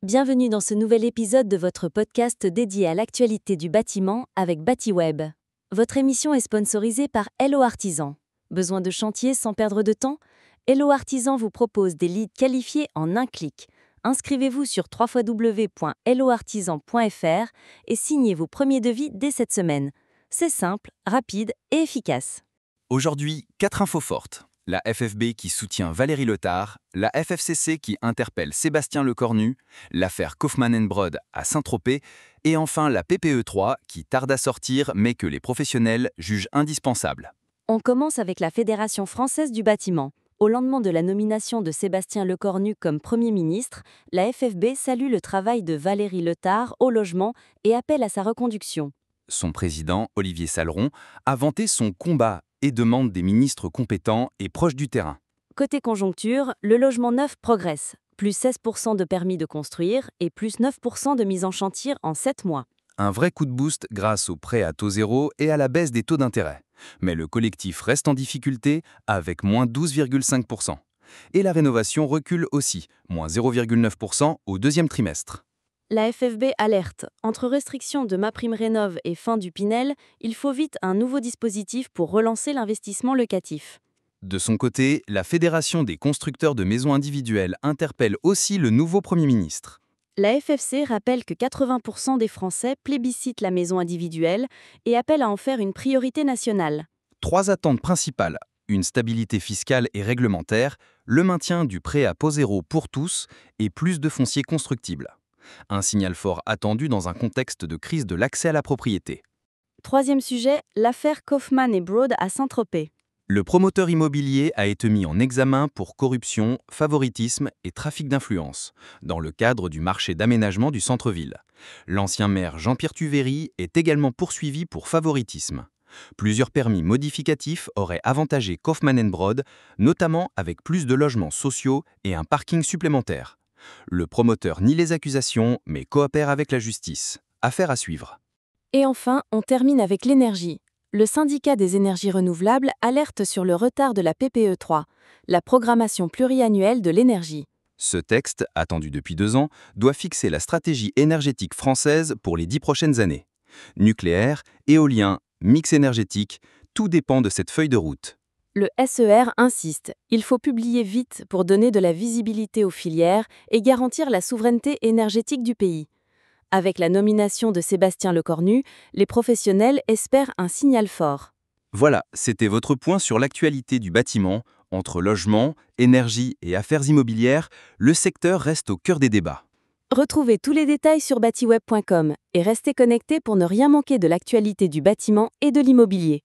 Bienvenue dans ce nouvel épisode de votre podcast dédié à l'actualité du bâtiment avec Batiweb. Votre émission est sponsorisée par Hello Artisan. Besoin de chantier sans perdre de temps? Hello Artisan vous propose des leads qualifiés en un clic. Inscrivez-vous sur www.helloartisan.fr et signez vos premiers devis dès cette semaine. C'est simple, rapide et efficace. Aujourd'hui, 4 infos fortes. La FFB qui soutient Valérie Letard, la FFCC qui interpelle Sébastien Lecornu, l'affaire Kaufmann & Broad à Saint-Tropez, et enfin la PPE3 qui tarde à sortir mais que les professionnels jugent indispensable. On commence avec la Fédération française du bâtiment. Au lendemain de la nomination de Sébastien Lecornu comme Premier ministre, la FFB salue le travail de Valérie Letard au logement et appelle à sa reconduction. Son président, Olivier Saleron, a vanté son combat et demande des ministres compétents et proches du terrain. Côté conjoncture, le logement neuf progresse, plus 16% de permis de construire et plus 9% de mise en chantier en 7 mois. Un vrai coup de boost grâce aux prêts à taux zéro et à la baisse des taux d'intérêt. Mais le collectif reste en difficulté avec moins 12,5%. Et la rénovation recule aussi, moins 0,9% au deuxième trimestre. La FFB alerte. Entre restrictions de MaPrimeRénov' et fin du Pinel, il faut vite un nouveau dispositif pour relancer l'investissement locatif. De son côté, la Fédération des constructeurs de maisons individuelles interpelle aussi le nouveau Premier ministre. La FFC rappelle que 80% des Français plébiscitent la maison individuelle et appelle à en faire une priorité nationale. 3 attentes principales, une stabilité fiscale et réglementaire, le maintien du prêt à taux zéro pour tous et plus de foncier constructible. Un signal fort attendu dans un contexte de crise de l'accès à la propriété. Troisième sujet, l'affaire Kaufmann & Broad à Saint-Tropez. Le promoteur immobilier a été mis en examen pour corruption, favoritisme et trafic d'influence, dans le cadre du marché d'aménagement du centre-ville. L'ancien maire Jean-Pierre Tuveri est également poursuivi pour favoritisme. Plusieurs permis modificatifs auraient avantagé Kaufmann & Broad, notamment avec plus de logements sociaux et un parking supplémentaire. Le promoteur nie les accusations, mais coopère avec la justice. Affaire à suivre. Et enfin, on termine avec l'énergie. Le syndicat des énergies renouvelables alerte sur le retard de la PPE3, la programmation pluriannuelle de l'énergie. Ce texte, attendu depuis 2 ans, doit fixer la stratégie énergétique française pour les 10 prochaines années. Nucléaire, éolien, mix énergétique, tout dépend de cette feuille de route. Le SER insiste, il faut publier vite pour donner de la visibilité aux filières et garantir la souveraineté énergétique du pays. Avec la nomination de Sébastien Lecornu, les professionnels espèrent un signal fort. Voilà, c'était votre point sur l'actualité du bâtiment. Entre logement, énergie et affaires immobilières, le secteur reste au cœur des débats. Retrouvez tous les détails sur batiweb.com et restez connectés pour ne rien manquer de l'actualité du bâtiment et de l'immobilier.